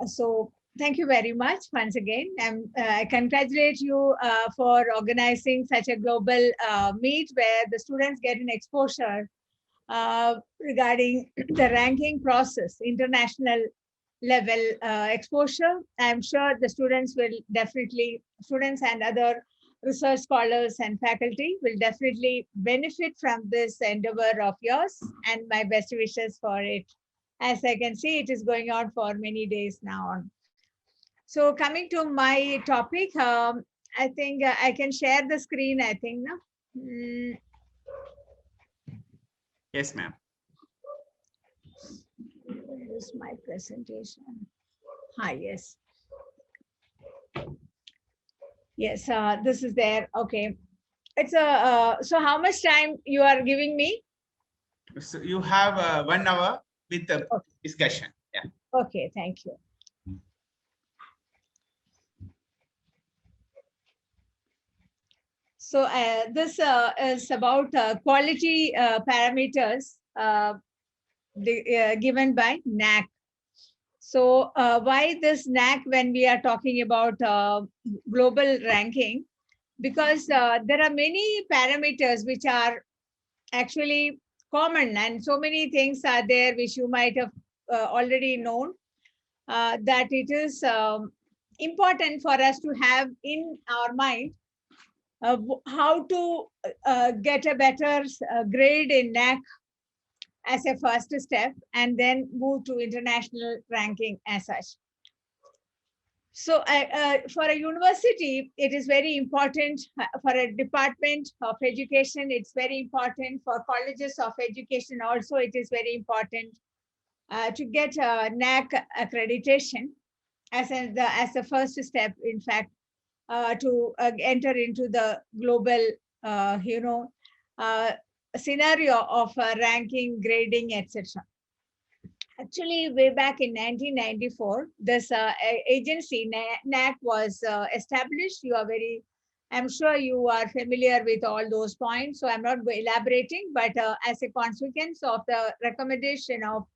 So thank you very much once again. I congratulate you for organizing such a global meet where the students get an exposure regarding the ranking process, international level exposure. I'm sure the students will definitely, students and other research scholars and faculty will definitely benefit from this endeavor of yours, and my best wishes for it. As I can see, it is going on for many days now on. So coming to my topic, I think I can share the screen, I think. No? Yes, ma'am. Where is my presentation? Hi, yes. Yes, this is there. Okay. It's a, so how much time you are giving me? So you have 1 hour with the discussion. Yeah. Okay, thank you. So this is about quality parameters given by NAAC. So why this NAAC when we are talking about global ranking? Because there are many parameters which are actually common, and so many things are there which you might have already known, that it is important for us to have in our mind how to get a better grade in NAAC as a first step, and then move to international ranking as such. So for a university, it is very important. For a department of education, it's very important. For colleges of education also, it is very important to get a NAAC accreditation as the first step, in fact, to enter into the global, scenario of ranking, grading, etc. Actually, way back in 1994, this agency, NAAC, was established. I'm sure you are familiar with all those points, so I'm not elaborating, but as a consequence of the recommendation of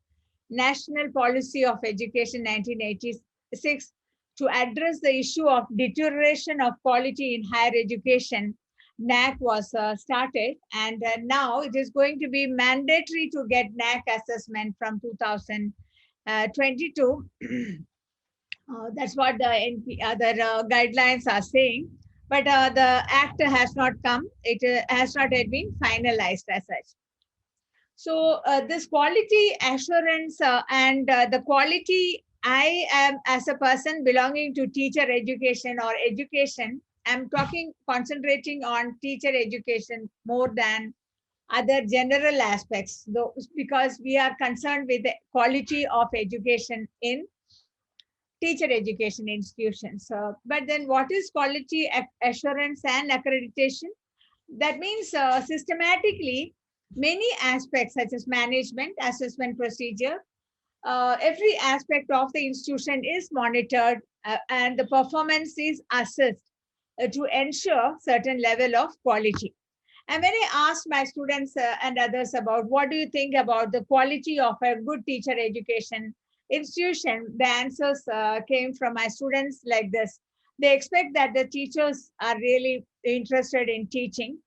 National Policy of Education 1986 to address the issue of deterioration of quality in higher education, NAAC was started, and now it is going to be mandatory to get NAAC assessment from 2022. That's what the other guidelines are saying, but the act has not come. It has not yet been finalized as such. So this quality assurance and the quality, I am as a person belonging to teacher education or education, I'm concentrating on teacher education more than other general aspects, though, because we are concerned with the quality of education in teacher education institutions. But then what is quality assurance and accreditation? That means systematically, many aspects such as management, assessment procedure, every aspect of the institution is monitored and the performance is assessed to ensure certain level of quality. And when I asked my students and others about what do you think about the quality of a good teacher education institution, the answers came from my students like this. They expect that the teachers are really interested in teaching.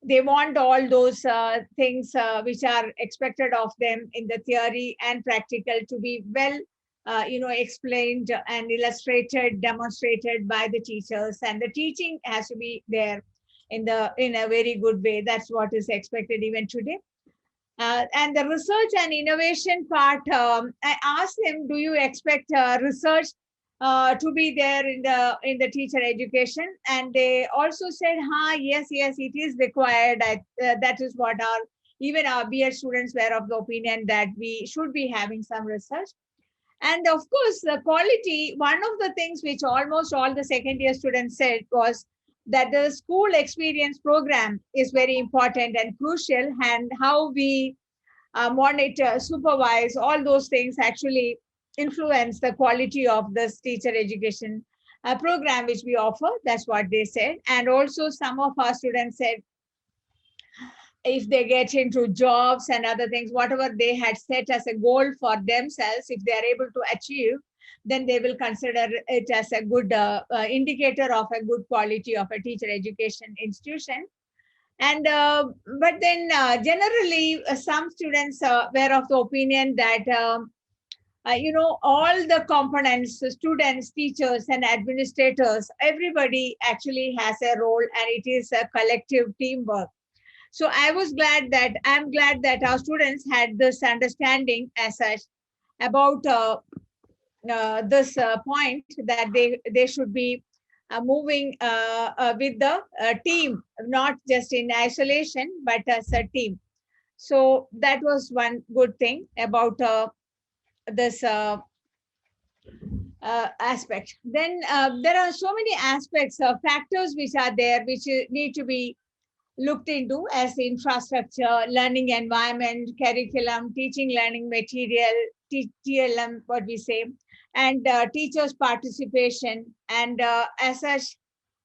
They want all those things which are expected of them in the theory and practical to be well explained and illustrated, demonstrated by the teachers, and the teaching has to be there in a very good way. That's what is expected even today. And the research and innovation part, I asked them, do you expect research to be there in the teacher education? And they also said, yes, it is required. That is what even our BEd students were of the opinion that we should be having some research. And of course, the quality, one of the things which almost all the second year students said was that the school experience program is very important and crucial, and how we monitor, supervise, all those things actually influence the quality of this teacher education program which we offer. That's what they said. And also some of our students said if they get into jobs and other things, whatever they had set as a goal for themselves, if they are able to achieve, then they will consider it as a good indicator of a good quality of a teacher education institution. And but then generally some students were of the opinion that all the components, students, teachers, and administrators, everybody actually has a role, and it is a collective teamwork. So I'm glad that our students had this understanding as such about this point that they should be moving with the team, not just in isolation, but as a team. So that was one good thing about this aspect. Then there are so many aspects, factors which are there, which need to be looked into as infrastructure, learning environment, curriculum, teaching learning material, TLM, what we say, and teachers' participation, and as such,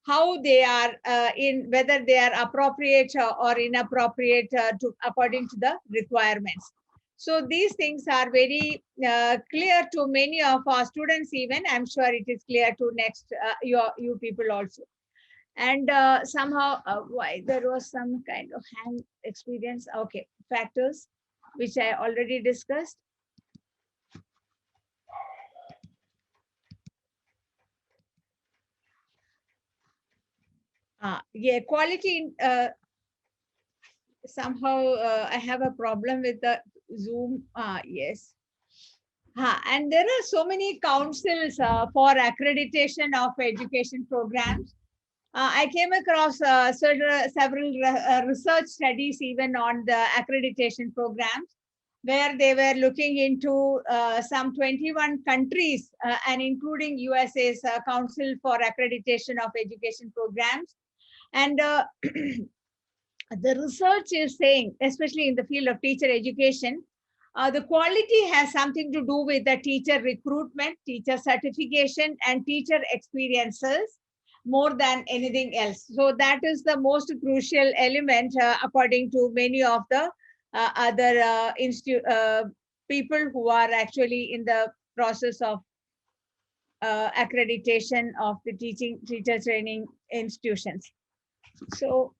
how they are whether they are appropriate or inappropriate according to the requirements. So these things are very clear to many of our students. Even I'm sure it is clear to next you people also. And somehow why there was some kind of hand experience. Okay, factors which I already discussed. Yeah, quality. Somehow I have a problem with the Zoom. Yes. And there are so many councils for accreditation of education programs. I came across several research studies even on the accreditation programs, where they were looking into some 21 countries and including USA's Council for Accreditation of Education Programs. And the research is saying, especially in the field of teacher education, the quality has something to do with the teacher recruitment, teacher certification, and teacher experiences more than anything else. So that is the most crucial element, according to many of the other people who are actually in the process of accreditation of the teacher training institutions. So,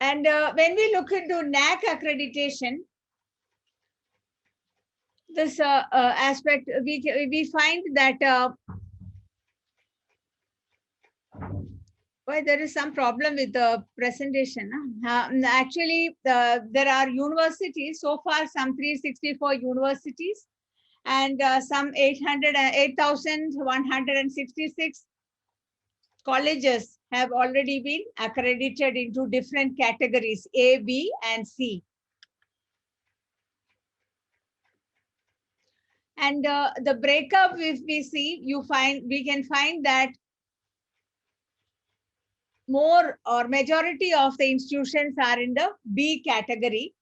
and when we look into NAAC accreditation, this aspect, we find that why there is some problem with the presentation. Actually, there are universities, so far some 364 universities, and some 8,166 colleges have already been accredited into different categories, A, B, and C. And the breakup, if we see, we can find that more or majority of the institutions are in the B category.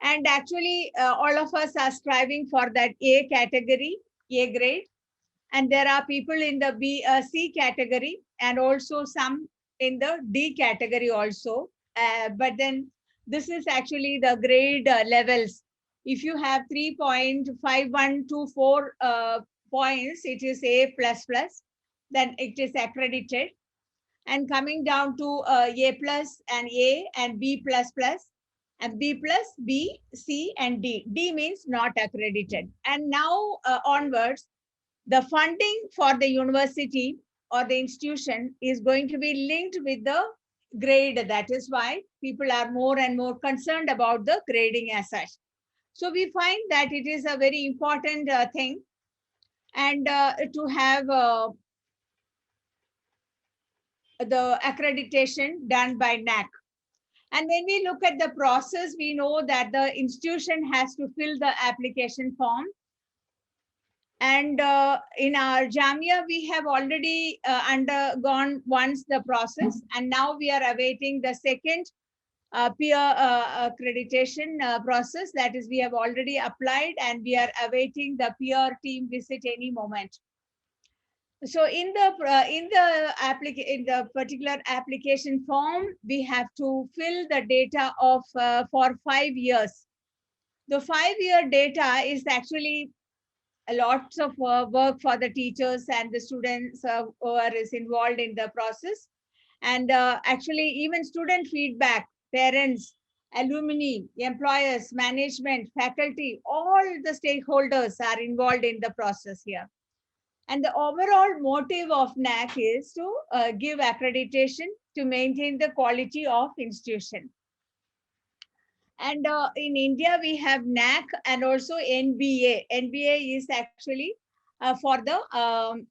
And actually, all of us are striving for that A category, A grade. And there are people in the C category, and also some in the D category also. But then this is actually the grade levels. If you have 3.5124 points, it is A++, then it is accredited. And coming down to A+ and A and B++, and B+, B, C, and D. D means not accredited. And now onwards, the funding for the university or the institution is going to be linked with the grade. That is why people are more and more concerned about the grading as such. So we find that it is a very important thing, and to have the accreditation done by NAAC. And when we look at the process, we know that the institution has to fill the application form. And in our Jamia, we have already undergone once the process, and now we are awaiting the second peer accreditation process. That is, we have already applied and we are awaiting the peer team visit any moment. So in the particular application form, we have to fill the data of for 5 years. The 5-year data is actually a lots of work for the teachers and the students who are is involved in the process. And actually, even student feedback, parents, alumni, employers, management, faculty, all the stakeholders are involved in the process here. And the overall motive of NAAC is to give accreditation to maintain the quality of institution. And in India, we have NAAC and also NBA. NBA is actually for the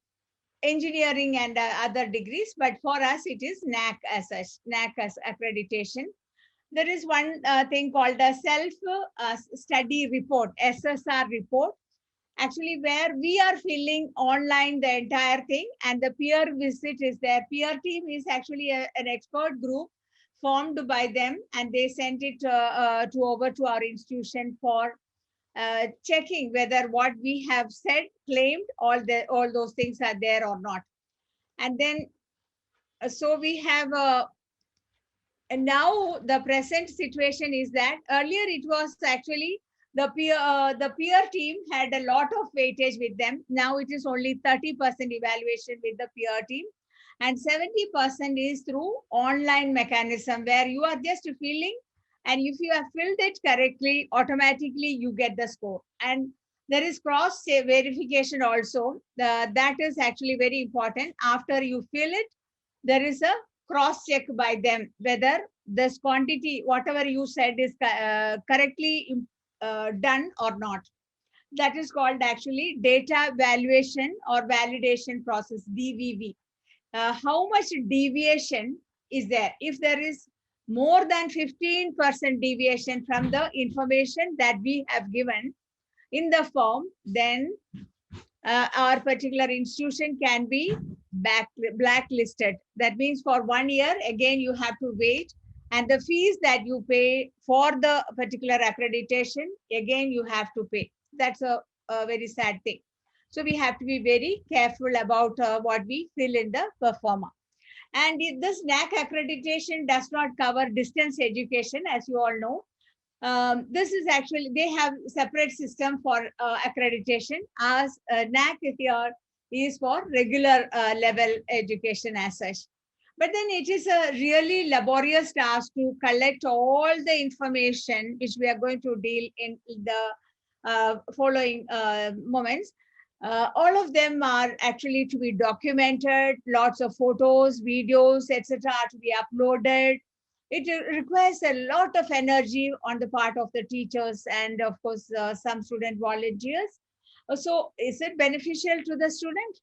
engineering and other degrees, but for us, it is NAAC as such, NAAC as accreditation. There is one thing called a self-study report, SSR report, actually where we are filling online the entire thing, and the peer visit is there. Peer team is actually an expert group formed by them, and they sent it to over to our institution for checking whether what we have said, claimed, all those things are there or not. And then so we have and now the present situation is that earlier it was actually the peer team had a lot of weightage with them. Now it is only 30% evaluation with the peer team, and 70% is through online mechanism where you are just filling, and if you have filled it correctly, automatically you get the score. And there is cross verification also. That is actually very important. After you fill it, there is a cross check by them whether this quantity, whatever you said, is correctly done or not. That is called actually data valuation or validation process, DVV. How much deviation is there? If there is more than 15% deviation from the information that we have given in the form, then our particular institution can be blacklisted. That means for 1 year, again, you have to wait. And the fees that you pay for the particular accreditation, again, you have to pay. That's a very sad thing. So we have to be very careful about what we fill in the performer. And this NAAC accreditation does not cover distance education, as you all know. This is actually, they have separate system for accreditation, as NAAC here is for regular level education as such. But then it is a really laborious task to collect all the information, which we are going to deal in the following moments. All of them are actually to be documented, lots of photos, videos, etc. to be uploaded. It requires a lot of energy on the part of the teachers and, of course, some student volunteers. So is it beneficial to the student?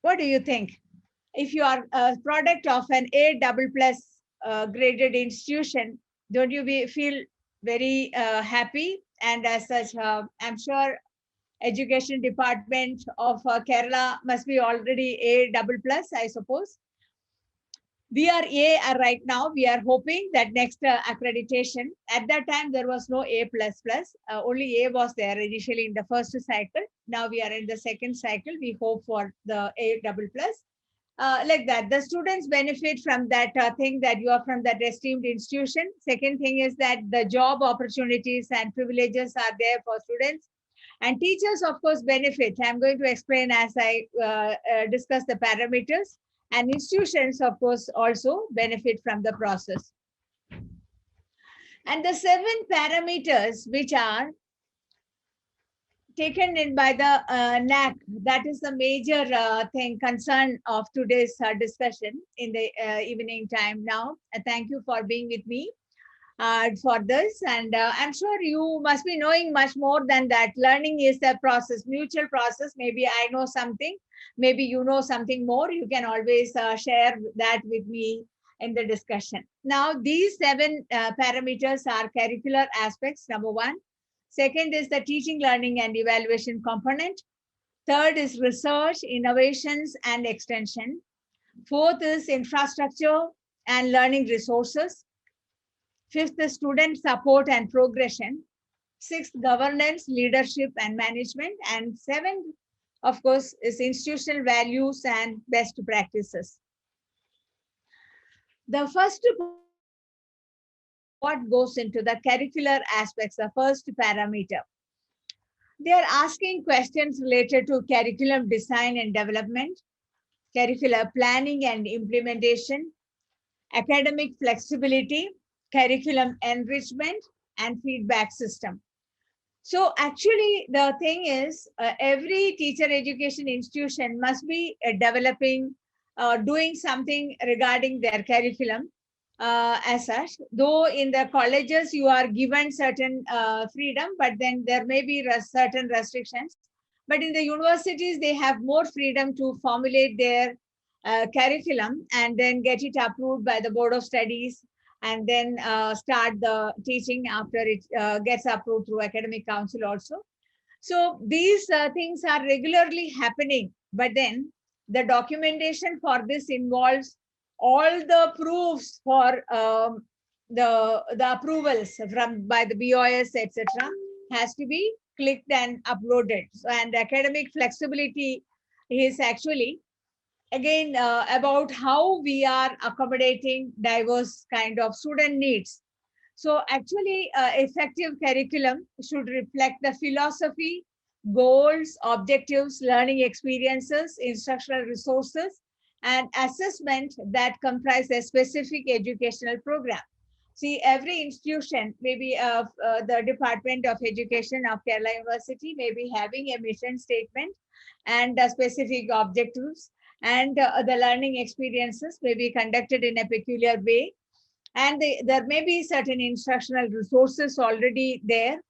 What do you think? If you are a product of an A++ graded institution, don't you feel very happy? And as such, I'm sure Education Department of Kerala must be already A++, I suppose. We are A right now. We are hoping that next accreditation, at that time, there was no A++. Only A was there initially in the first cycle. Now we are in the second cycle. We hope for the A++. Like that, the students benefit from that thing that you are from that esteemed institution. Second thing is that the job opportunities and privileges are there for students. And teachers, of course, benefit. I'm going to explain as I discuss the parameters. And institutions, of course, also benefit from the process. And the 7 parameters which are taken in by the NAAC, that is the major concern of today's discussion in the evening time now. Thank you for being with me for this. And I'm sure you must be knowing much more than that. Learning is a process, mutual process. Maybe I know something, maybe you know something more. You can always share that with me in the discussion. Now, these 7 parameters are curricular aspects, number 1. Second is the teaching, learning, and evaluation component. Third is research, innovations, and extension. Fourth is infrastructure. and learning resources. Fifth, the student support and progression. Sixth, governance, leadership, and management. And seventh, of course, is institutional values and best practices. The first part is what goes into the curricular aspects, the first parameter. They are asking questions related to curriculum design and development, curricular planning and implementation, academic flexibility, curriculum enrichment, and feedback system. So actually, the thing is, every teacher education institution must be developing, doing something regarding their curriculum as such. Though in the colleges you are given certain freedom, but then there may be certain restrictions. But in the universities, they have more freedom to formulate their curriculum and then get it approved by the Board of Studies, and then start the teaching after it gets approved through academic council also. So these things are regularly happening, but then the documentation for this involves all the proofs for the approvals from by the BOS, etc., has to be clicked and uploaded. So, and academic flexibility is actually again about how we are accommodating diverse kind of student needs. So actually, effective curriculum should reflect the philosophy, goals, objectives, learning experiences, instructional resources, and assessment that comprise a specific educational program. See, every institution, maybe the Department of Education of Kerala University may be having a mission statement and specific objectives, and the learning experiences may be conducted in a peculiar way, and there may be certain instructional resources already there,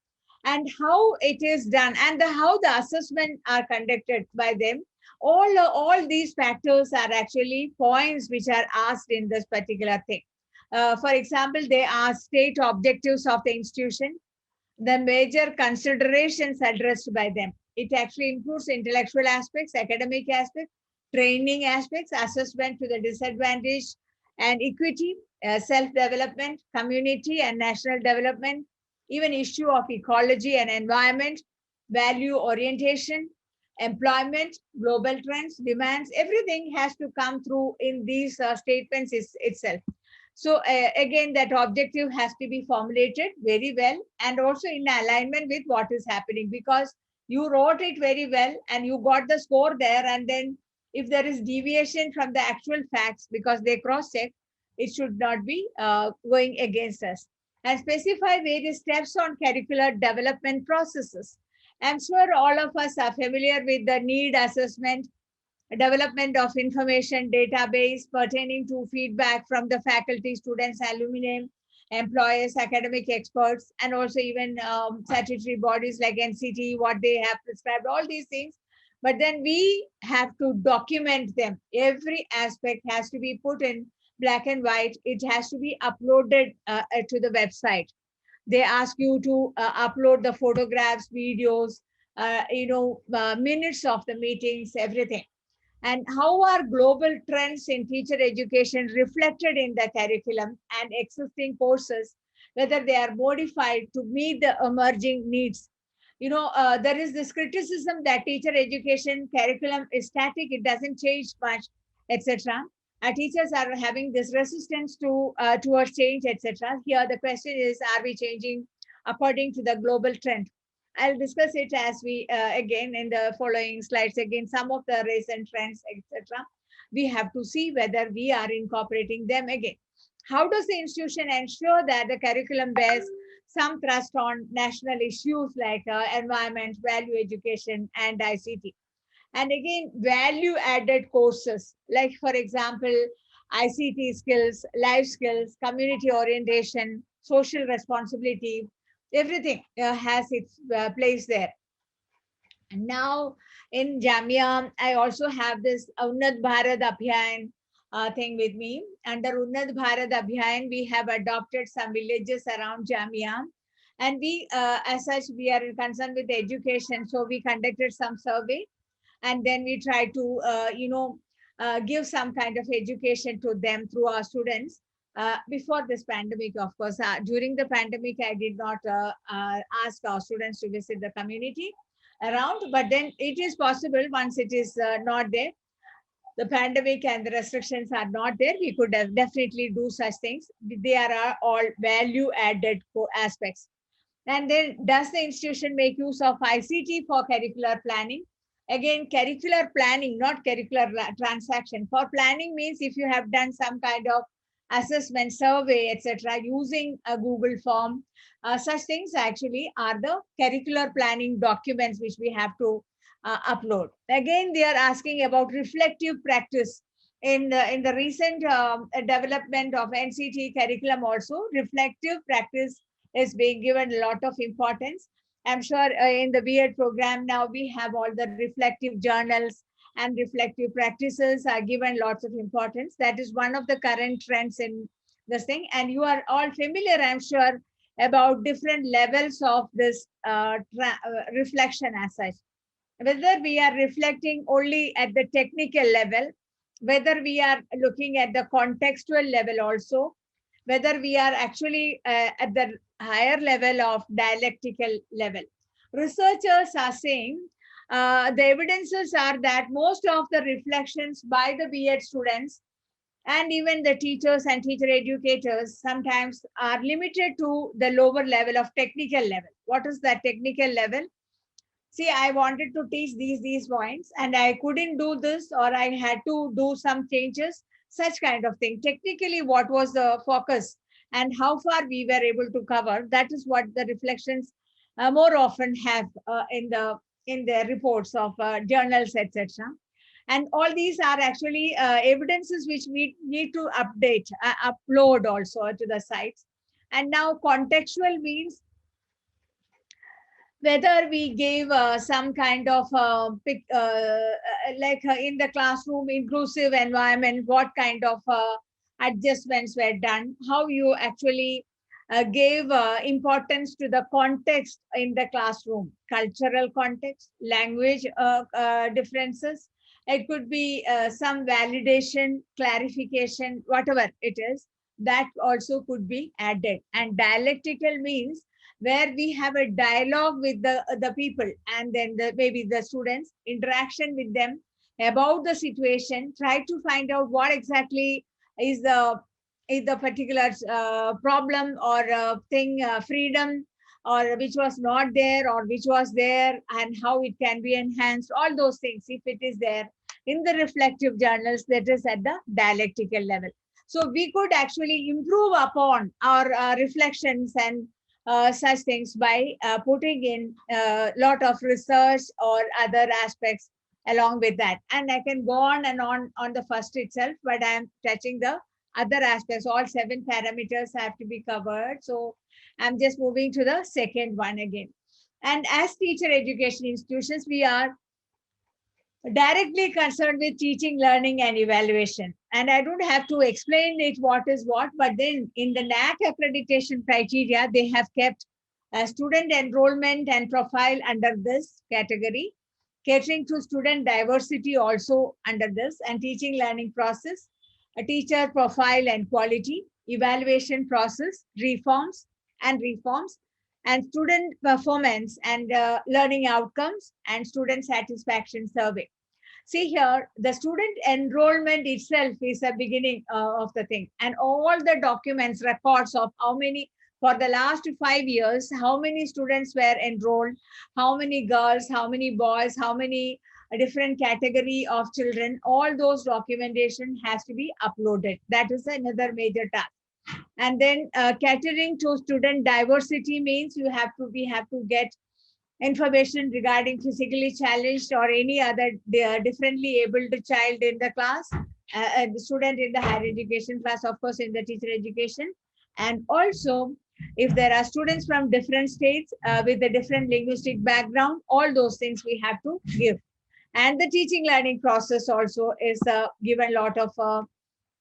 and how it is done, and how the assessment are conducted by them. All these factors are actually points which are asked in this particular thing. For example, they are state objectives of the institution, the major considerations addressed by them. It actually includes intellectual aspects, academic aspects, training aspects, assessment to the disadvantage and equity, self-development, community and national development, even issue of ecology and environment, value orientation, employment, global trends, demands, everything has to come through in these statements itself. So again, that objective has to be formulated very well and also in alignment with what is happening, because you wrote it very well and you got the score there, and then if there is deviation from the actual facts because they cross-check, it should not be going against us. And specify various steps on curricular development processes. I'm sure all of us are familiar with the need assessment, development of information database pertaining to feedback from the faculty, students, alumni, employers, academic experts, and also even statutory bodies like NCT, what they have prescribed, all these things. But then we have to document them. Every aspect has to be put in black and white. It has to be uploaded to the website. They ask you to upload the photographs, videos, minutes of the meetings, everything. And how are global trends in teacher education reflected in the curriculum and existing courses, whether they are modified to meet the emerging needs? There is this criticism that teacher education curriculum is static, it doesn't change much, etc. Teachers are having this resistance towards change, etc. Here the question is, are we changing according to the global trend? I'll discuss it as we again in the following slides. Again, some of the recent trends, etc. We have to see whether we are incorporating them again. How does the institution ensure that the curriculum bears some thrust on national issues like environment, value education, and ICT? And again, value added courses, like for example, ICT skills, life skills, community orientation, social responsibility, everything has its place there. And now in Jamia, I also have this Unnat Bharat Abhiyan thing with me. Under Unnat Bharat Abhiyan, we have adopted some villages around Jamia. And we, as such, we are concerned with education. So we conducted some survey, and then we try to, give some kind of education to them through our students. Before this pandemic, of course, during the pandemic, I did not ask our students to visit the community around, but then it is possible once it is not there, the pandemic and the restrictions are not there, we could have definitely do such things. They are all value added aspects. And then, does the institution make use of ICT for curricular planning? Again, curricular planning, not curricular transaction. For planning means if you have done some kind of assessment, survey, etc., using a Google form, such things actually are the curricular planning documents which we have to upload. Again, they are asking about reflective practice. In the recent development of NCT curriculum also, reflective practice is being given a lot of importance. I'm sure in the B.Ed program now we have all the reflective journals and reflective practices are given lots of importance. That is one of the current trends in this thing. And you are all familiar, I'm sure, about different levels of this reflection as such. Whether we are reflecting only at the technical level, whether we are looking at the contextual level also, whether we are actually at the higher level of dialectical level. Researchers are saying the evidences are that most of the reflections by the B.Ed students and even the teachers and teacher educators sometimes are limited to the lower level of technical level. What is that technical level? See, I wanted to teach these points and I couldn't do this, or I had to do some changes, such kind of thing. Technically, what was the focus and how far we were able to cover, that is what the reflections more often have in the reports of journals, etc. And all these are actually evidences which we need to upload also to the sites. And now contextual means whether we gave some kind of in the classroom inclusive environment, what kind of adjustments were done, how you actually gave importance to the context in the classroom, cultural context, language differences. It could be some validation, clarification, whatever it is, that also could be added. And dialectical means where we have a dialogue with the people and then maybe the students, interaction with them about the situation, try to find out what exactly is the particular problem or thing, freedom, or which was not there or which was there, and how it can be enhanced, all those things, if it is there in the reflective journals, that is at the dialectical level. So we could actually improve upon our reflections and such things by putting in a lot of research or other aspects along with that. And I can go on and on the first itself, but I'm touching the other aspects. All 7 parameters have to be covered. So I'm just moving to the second one again. And as teacher education institutions, we are directly concerned with teaching, learning, and evaluation. And I don't have to explain it what is what, but then in the NAAC accreditation criteria, they have kept student enrollment and profile under this category, catering to student diversity also under this, and teaching learning process, a teacher profile and quality, evaluation process, reforms, and student performance and learning outcomes, and student satisfaction survey. See here, the student enrollment itself is a beginning of the thing, and all the documents, records of how many, for the last 5 years, how many students were enrolled, how many girls, how many boys, how many different category of children, all those documentation has to be uploaded. That is another major task. And then catering to student diversity means we have to get information regarding physically challenged or any other differently abled child in the class, the student in the higher education class, of course, in the teacher education. And also, if there are students from different states with a different linguistic background, all those things we have to give. And the teaching learning process also is given a lot of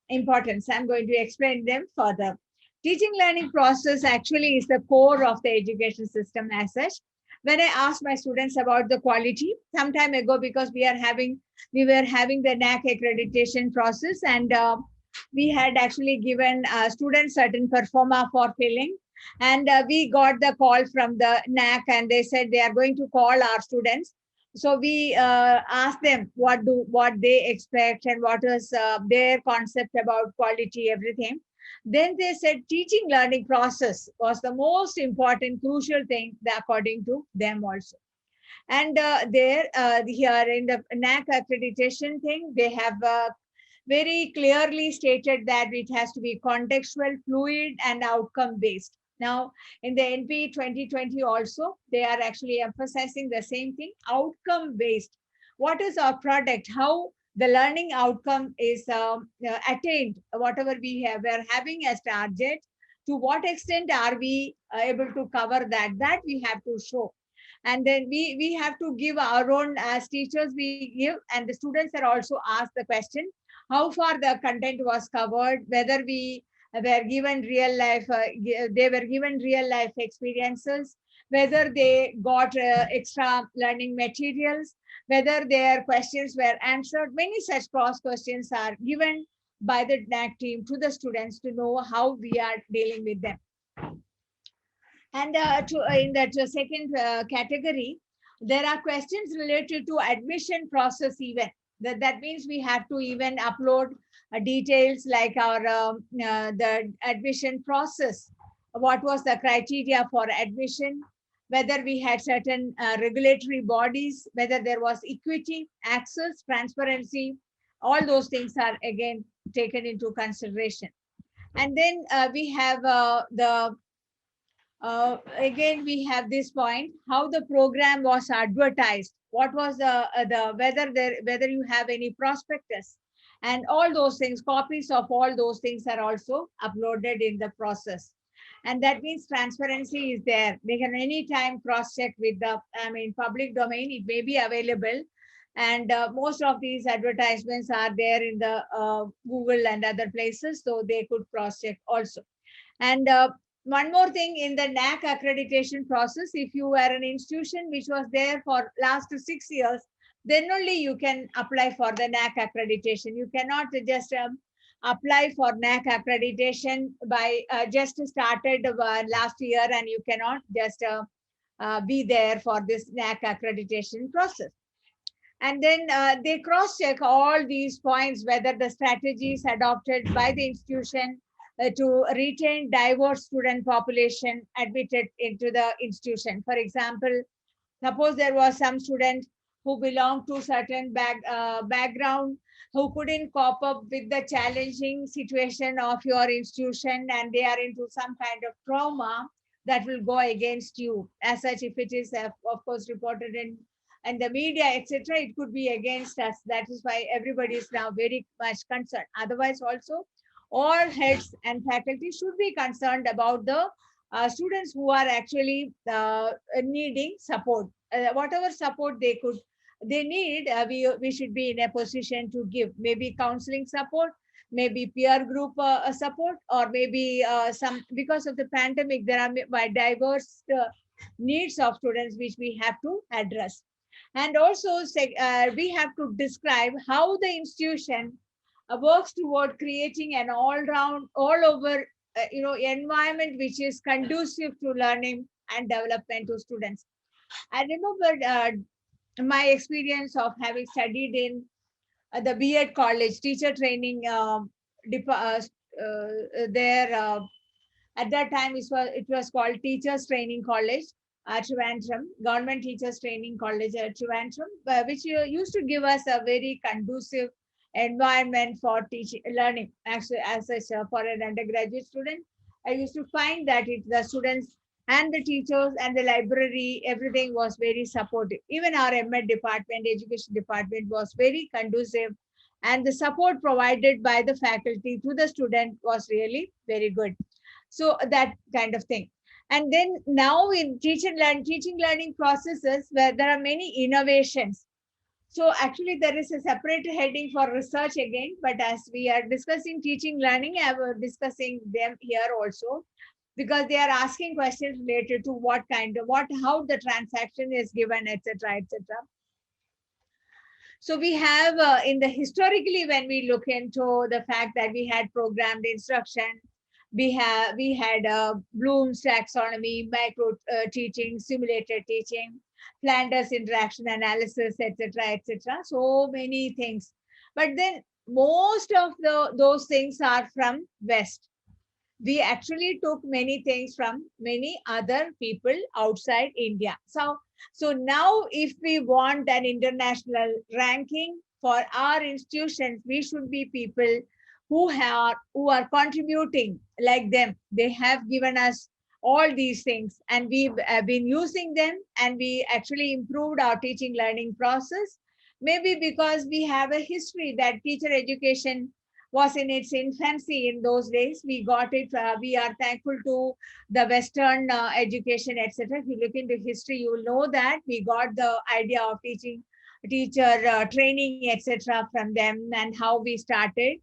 importance. I'm going to explain them further. Teaching learning process actually is the core of the education system as such. when I asked my students about the quality some time ago, because we were having the NAAC accreditation process, and we had actually given students certain performa for filling, and we got the call from the NAAC, and they said they are going to call our students. So we asked them what they expect and what is their concept about quality, everything. Then they said teaching learning process was the most important, crucial thing, according to them also. And there, here in the NAAC accreditation thing, they have very clearly stated that it has to be contextual, fluid, and outcome based. Now, in the NP 2020 also, they are actually emphasizing the same thing, outcome based. What is our product? How the learning outcome is attained, whatever we're having as target, to what extent are we able to cover that? That we have to show. And then we have to give our own, as teachers we give, and the students are also asked the question, how far the content was covered, whether we were given real life, they were given real life experiences, whether they got extra learning materials, whether their questions were answered. Many such cross questions are given by the NAAC team to the students to know how we are dealing with them. And in that second category, there are questions related to admission process even. That means we have to even upload details like our the admission process. What was the criteria for admission? Whether we had certain regulatory bodies, whether there was equity, access, transparency, all those things are again taken into consideration. And then we have again we have this point, how the program was advertised, what was the whether you have any prospectus, and all those things, copies of all those things are also uploaded in the process. And that means transparency is there. They can anytime cross check with the, I mean, public domain, it may be available. And most of these advertisements are there in the Google and other places, so they could cross check also. And one more thing, in the NAAC accreditation process, if you were an institution which was there for last 6 years, then only you can apply for the NAAC accreditation. You cannot just apply for NAAC accreditation by just started last year, and you cannot just be there for this NAAC accreditation process. And then they cross-check all these points, whether the strategies adopted by the institution to retain diverse student population admitted into the institution. For example, suppose there was some student who belonged to certain background, who couldn't cope up with the challenging situation of your institution, and they are into some kind of trauma, that will go against you. As such, if it is of course reported in and the media, etc., it could be against us. That is why everybody is now very much concerned. Otherwise, also, all heads and faculty should be concerned about the students who are actually needing support. Whatever support they need, we should be in a position to give. Maybe counseling support, maybe peer group support, or maybe some, because of the pandemic, there are diverse needs of students which we have to address. And also, we have to describe how the institution works toward creating an all-round, all-over, environment which is conducive to learning and development to students. I remember my experience of having studied in the B.Ed college, teacher training there. At that time, it was called Teachers Training College at Trivandrum, Government Teachers Training College at Trivandrum, which used to give us a very conducive environment for teaching, learning. Actually, as such, for an undergraduate student, I used to find that the students and the teachers and the library, everything was very supportive. Even our MEd department, education department, was very conducive, and the support provided by the faculty to the student was really very good. So that kind of thing. And then now in teaching learning processes, where there are many innovations. So actually there is a separate heading for research again, but as we are discussing teaching learning, I was discussing them here also. because they are asking questions related to what kind of, how the transaction is given, etc., etc. So we have in the historically, when we look into the fact that we had programmed instruction, we had Bloom's taxonomy, micro teaching, simulated teaching, Flanders interaction analysis, etc., etc. So many things, but then most of those things are from West. We actually took many things from many other people outside India. So now if we want an international ranking for our institutions, we should be people who are contributing like them. They have given us all these things and we've been using them, and we actually improved our teaching learning process. Maybe because we have a history that teacher education was in its infancy in those days. We got it. We are thankful to the Western education, etc. If you look into history, you will know that we got the idea of teacher training, etc., from them, and how we started.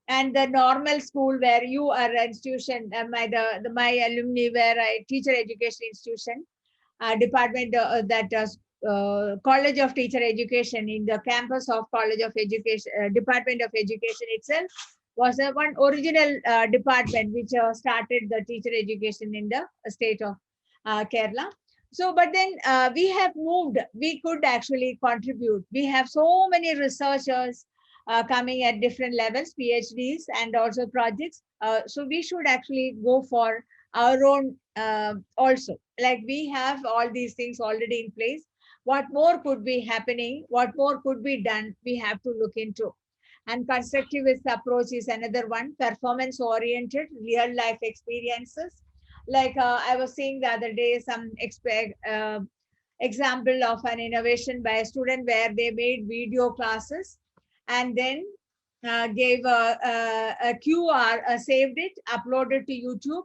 And the normal school where you are an institution, my alumni were a teacher education institution, department that College of Teacher Education, in the campus of College of Education, Department of Education itself was a one original department which started the teacher education in the state of Kerala. So, but then we have moved, we could actually contribute. We have so many researchers coming at different levels, PhDs and also projects. So we should actually go for our own also. Like we have all these things already in place. What more could be happening? What more could be done? We have to look into. And constructivist approach is another one. Performance oriented, real life experiences. Like I was seeing the other day some example of an innovation by a student where they made video classes and then gave a QR, saved it, uploaded to YouTube,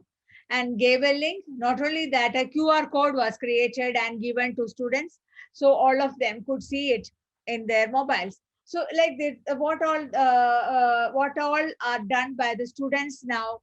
and gave a link. Not only that, a QR code was created and given to students, so all of them could see it in their mobiles. So, like what all are done by the students now,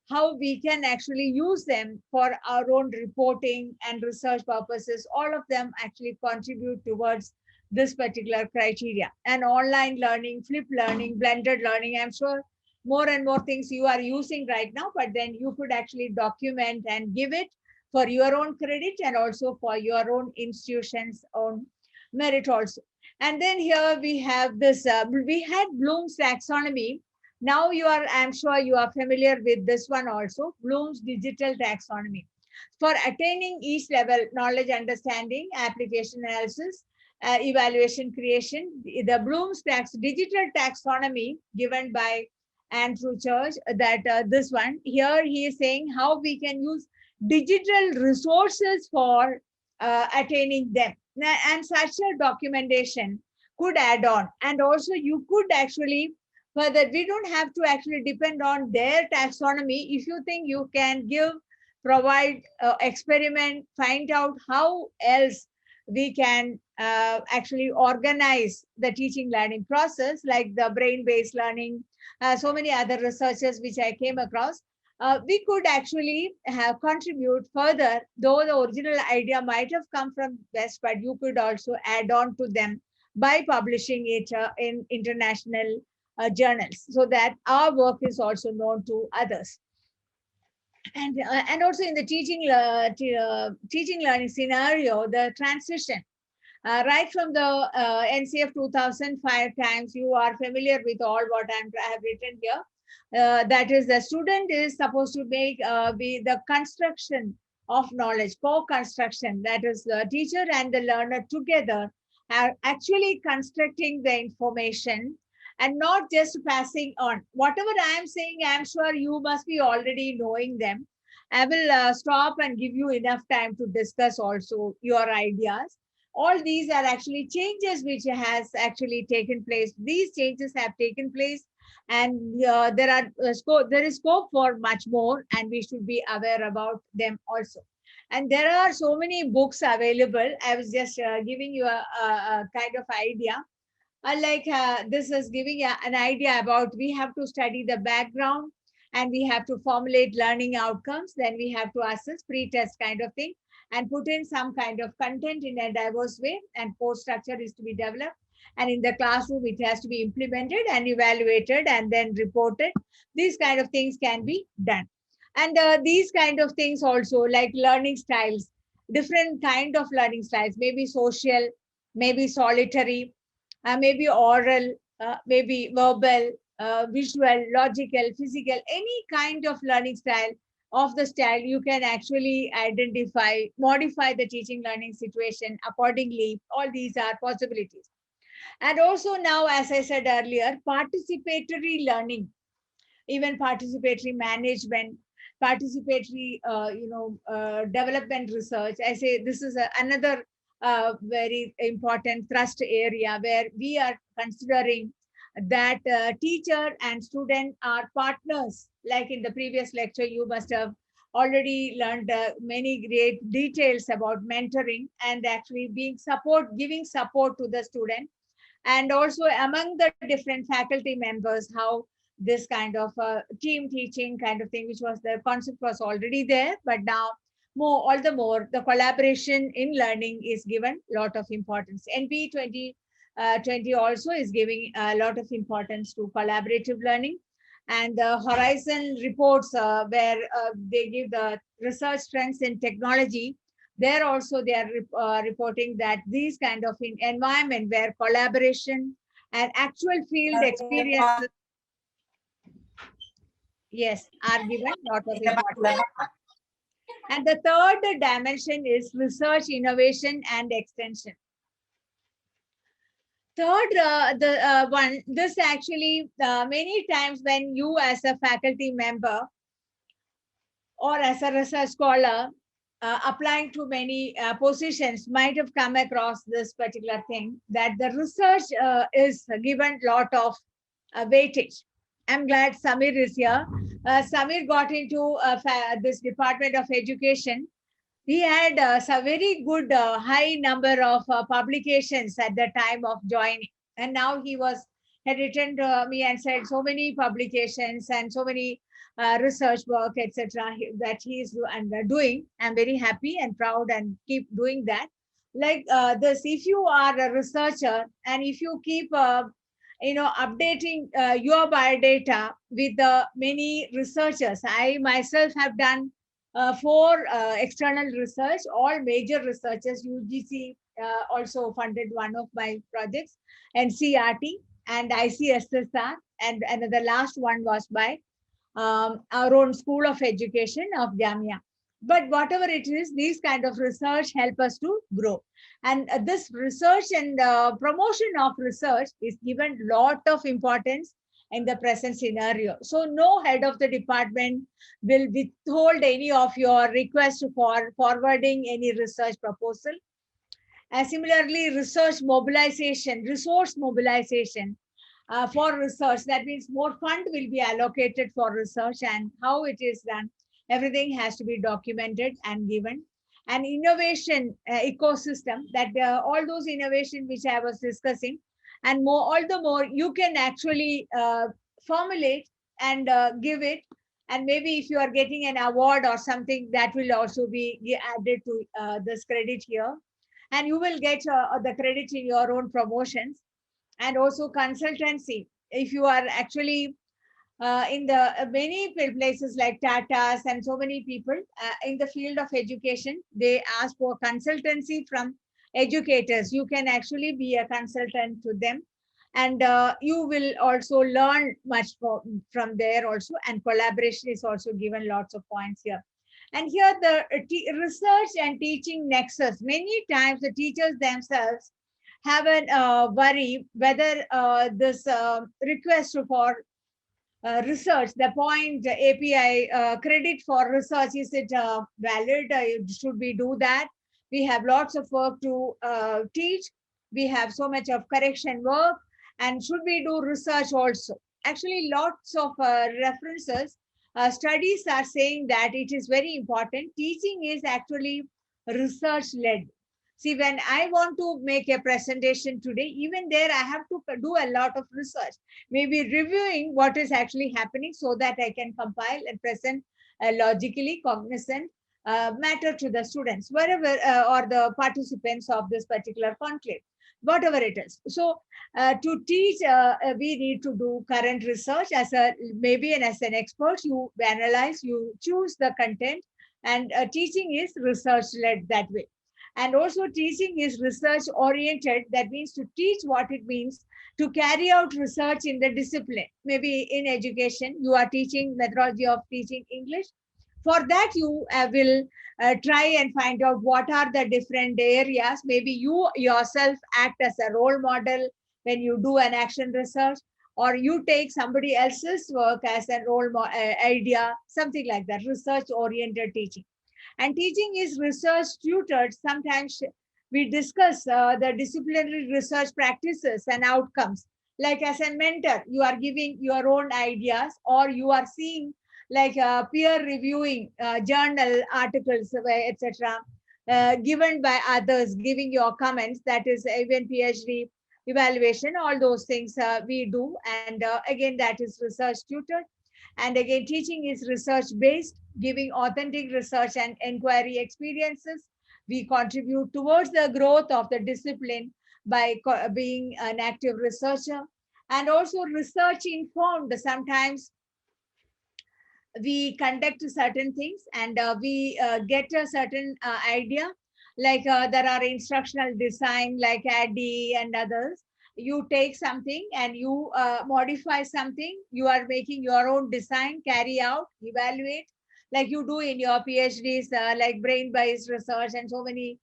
how we can actually use them for our own reporting and research purposes. All of them actually contribute towards this particular criteria. And online learning, flip learning, blended learning, I'm sure more and more things you are using right now, but then you could actually document and give it for your own credit and also for your own institution's own merit also. And then here we have this, we had Bloom's taxonomy. Now I'm sure you are familiar with this one also, Bloom's digital taxonomy. For attaining each level, knowledge, understanding, application analysis, evaluation creation, the Bloom's digital taxonomy given by Andrew Church, that this one here he is saying how we can use digital resources for attaining them. And such a documentation could add on. And also you could actually, further, we don't have to actually depend on their taxonomy. If you think you can provide, experiment, find out how else we can actually organize the teaching learning process, like the brain-based learning, so many other researches which I came across, we could actually contribute further, though the original idea might have come from West, but you could also add on to them by publishing it in international journals, so that our work is also known to others. And also in the teaching learning scenario, the transition, right from the NCF 2005 times, you are familiar with all what I have written here. That is, the student is supposed to be the construction of knowledge, co-construction. That is, the teacher and the learner together are actually constructing the information and not just passing on. Whatever I am saying, I am sure you must be already knowing them. I will stop and give you enough time to discuss also your ideas. All these are actually changes which has actually taken place. These changes have taken place, and there is scope for much more, and we should be aware about them also. And there are so many books available. I was just giving you a kind of idea. This is giving an idea about, we have to study the background and we have to formulate learning outcomes. Then we have to assess pre-test kind of thing and put in some kind of content in a diverse way, and course structure is to be developed. And in the classroom, it has to be implemented and evaluated and then reported. These kind of things can be done. And these kind of things also, like learning styles, different kind of learning styles, maybe social, maybe solitary, maybe oral, maybe verbal, visual, logical, physical, any kind of learning style. Of the style, you can actually identify, modify the teaching learning situation accordingly. All these are possibilities. And also now, as I said earlier, participatory learning, even participatory management, participatory, development research. I say this is another very important thrust area where we are considering that teacher and student are partners. Like in the previous lecture, you must have already learned many great details about mentoring and actually being support, giving support to the student, and also among the different faculty members, how this kind of team teaching kind of thing, which was the concept was already there, but now more, all the more, the collaboration in learning is given a lot of importance. NP 2020 also is giving a lot of importance to collaborative learning. And the Horizon reports, where they give the research trends in technology, there also they are reporting that these kind of environment where collaboration and actual field experiences, yes, are given lot of importance. And the third dimension is research, innovation, and extension. Third, the one, this actually many times when you as a faculty member or as a research scholar applying to many positions might have come across this particular thing, that the research is given lot of weightage. I'm glad Samir is here. Samir got into this Department of Education. He had a very good high number of publications at the time of joining. And now he had written to me and said so many publications and so many research work, etc., that he is doing. I'm very happy and proud and keep doing that. Like this, if you are a researcher and if you keep updating your biodata with many researchers. I myself have done 4 external research, all major researchers. UGC also funded one of my projects, NCRT and ICSSR, and another last one was by our own School of Education of Jamia. But whatever it is, these kind of research help us to grow. And this research and promotion of research is given lot of importance in the present scenario. So no head of the department will withhold any of your request for forwarding any research proposal. Similarly, research mobilization, resource mobilization for research. That means more fund will be allocated for research, and how it is done. Everything has to be documented and given. And innovation ecosystem, that all those innovation which I was discussing, and more, all the more you can actually formulate and give it. And maybe if you are getting an award or something, that will also be added to this credit here. And you will get the credit in your own promotions. And also consultancy. If you are actually in the many places like Tata's and so many people in the field of education, they ask for consultancy from educators. You can actually be a consultant to them, and you will also learn much from there also. And collaboration is also given lots of points here. And here the research and teaching nexus. Many times the teachers themselves have a worry whether this request for research, the point API credit for research, is it valid? Should we do that? We have lots of work to teach. We have so much of correction work. And should we do research also? Actually, lots of references, studies are saying that it is very important. Teaching is actually research-led. See, when I want to make a presentation today, even there I have to do a lot of research, maybe reviewing what is actually happening so that I can compile and present logically cognizant matter to the students, wherever or the participants of this particular conclave, whatever it is. So to teach, we need to do current research as a maybe and as an expert. You analyze, you choose the content, and teaching is research led that way. And also teaching is research oriented. That means to teach what it means to carry out research in the discipline. Maybe in education, you are teaching methodology of teaching English. For that, you will try and find out what are the different areas. Maybe you yourself act as a role model when you do an action research, or you take somebody else's work as a idea, something like that, research oriented teaching. And teaching is research tutored. Sometimes we discuss the disciplinary research practices and outcomes. Like as a mentor, you are giving your own ideas, or you are seeing like peer reviewing journal articles, etc., given by others, giving your comments. That is even PhD evaluation, all those things we do. And again, that is research tutored. And again, teaching is research based, giving authentic research and inquiry experiences. We contribute towards the growth of the discipline by being an active researcher. And also research informed. Sometimes we conduct certain things, and we get a certain idea, like there are instructional design like ADDIE and others. You take something and you modify something, you are making your own design, carry out, evaluate, like you do in your PhDs, like brain based research and so many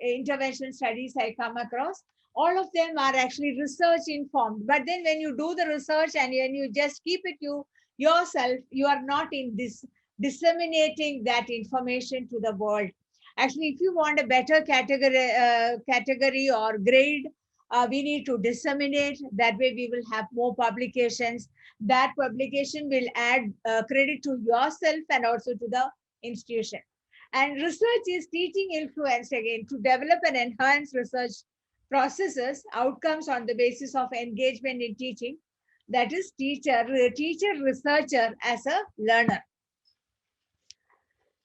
intervention studies I come across. All of them are actually research informed. But then when you do the research and when you just keep it you yourself, you are not in this disseminating that information to the world. Actually, if you want a better category or grade, we need to disseminate. That way we will have more publications. That publication will add credit to yourself and also to the institution. And research is teaching influence, again, to develop and enhance research processes, outcomes on the basis of engagement in teaching. That is teacher, researcher as a learner.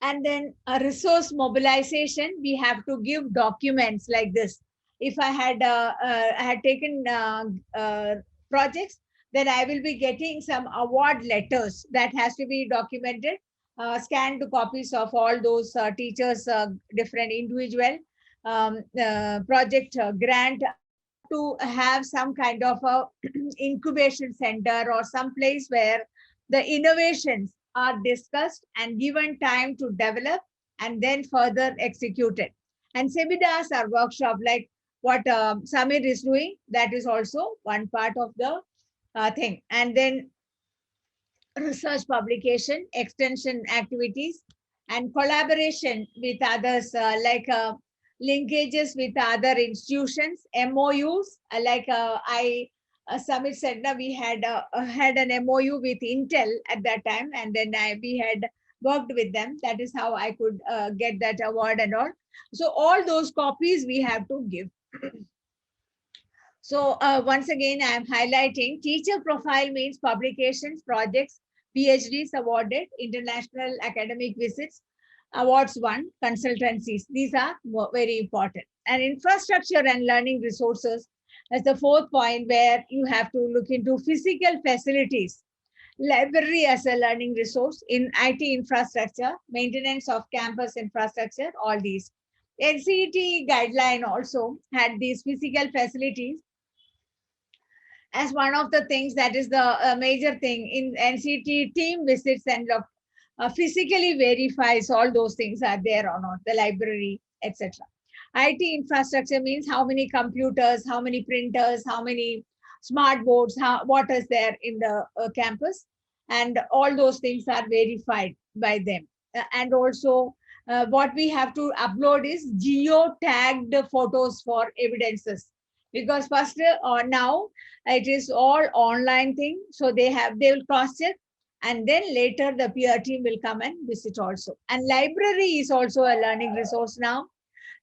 And then a resource mobilization, we have to give documents like this. If I had taken projects, then I will be getting some award letters that has to be documented, scanned copies of all those teachers, different individual project grant. I have to have some kind of a incubation center or some place where the innovations are discussed and given time to develop and then further executed. And seminars or workshop like what Samir is doing, that is also one part of the thing. And then research publication, extension activities, and collaboration with others, like linkages with other institutions, MOUs, Samit said, we had an MOU with Intel at that time, and then we had worked with them. That is how I could get that award and all. So all those copies we have to give. So once again, I am highlighting teacher profile means publications, projects, PhDs awarded, international academic visits, awards won, consultancies. These are very important. And infrastructure and learning resources as the fourth point, where you have to look into physical facilities, library as a learning resource, in IT infrastructure, maintenance of campus infrastructure, all these. NCET guideline also had these physical facilities as one of the things. That is the major thing in NCT. Team visits and physically verifies all those things are there or not, the library, etc. IT infrastructure means how many computers, how many printers, how many smart boards, what is there in the campus, and all those things are verified by them. And also what we have to upload is geo-tagged photos for evidences, because first now it is all online thing, so they will cross check, and then later the peer team will come and visit also. And library is also a learning resource now.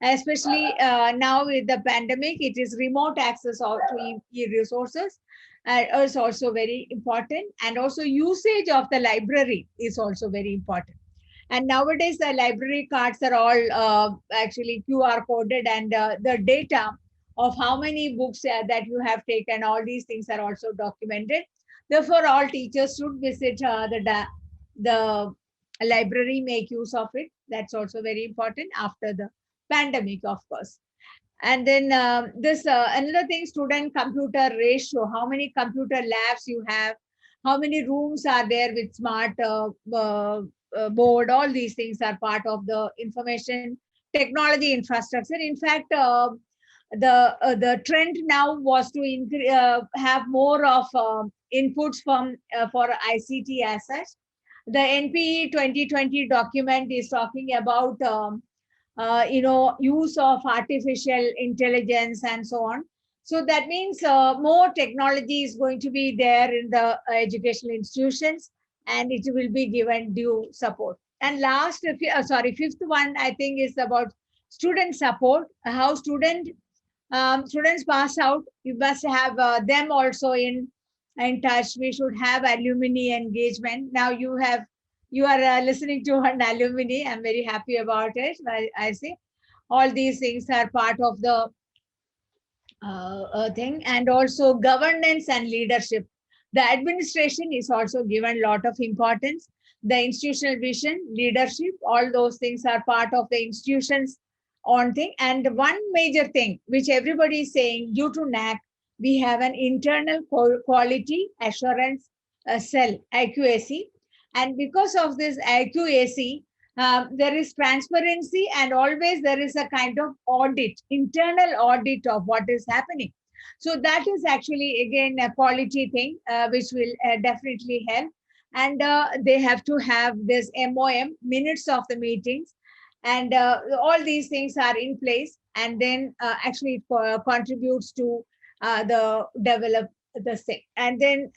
especially now with the pandemic. It is remote access to e-resources is also very important, and also usage of the library is also very important. And nowadays, the library cards are all actually QR coded, and the data of how many books that you have taken, all these things are also documented. Therefore, all teachers should visit the library, make use of it. That's also very important after the pandemic, of course. And then this another thing, student computer ratio, how many computer labs you have, how many rooms are there with smart board, all these things are part of the information technology infrastructure. In fact, the trend now was to have more of inputs from for ICT as such. The NPE 2020 document is talking about use of artificial intelligence and so on. So that means more technology is going to be there in the educational institutions, and it will be given due support. And last, fifth one, I think, is about student support. How students pass out, you must have them also in touch. We should have alumni engagement. Now you are listening to an alumni. I'm very happy about it. I see all these things are part of the thing. And also governance and leadership. The administration is also given a lot of importance. The institutional vision, leadership, all those things are part of the institutions on thing. And one major thing which everybody is saying, due to NAAC, we have an internal quality assurance cell, IQAC. And because of this IQAC, there is transparency, and always there is a kind of audit, internal audit of what is happening. So that is actually again a quality thing which will definitely help. And they have to have this MOM, minutes of the meetings, and all these things are in place. And then actually it contributes to the develop the thing. And then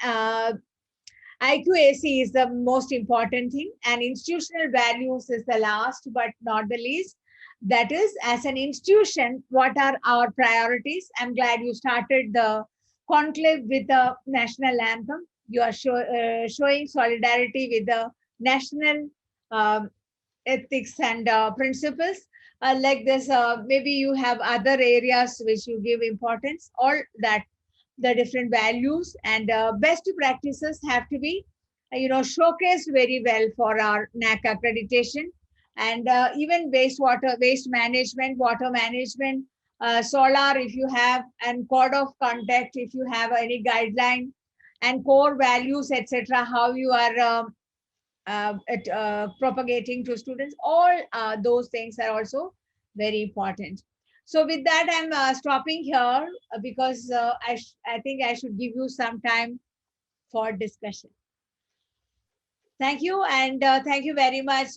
IQAC is the most important thing, and institutional values is the last but not the least. That is, as an institution, what are our priorities? I'm glad you started the conclave with the national anthem. You are showing solidarity with the national ethics and principles. Like this, maybe you have other areas which you give importance, all that the different values and best practices have to be showcased very well for our NAAC accreditation. And even waste management, water management, solar if you have, and code of conduct if you have any guideline, and core values, etc., how you are propagating to students, all those things are also very important. So with that, I'm stopping here because I think I should give you some time for discussion. Thank you, and thank you very much.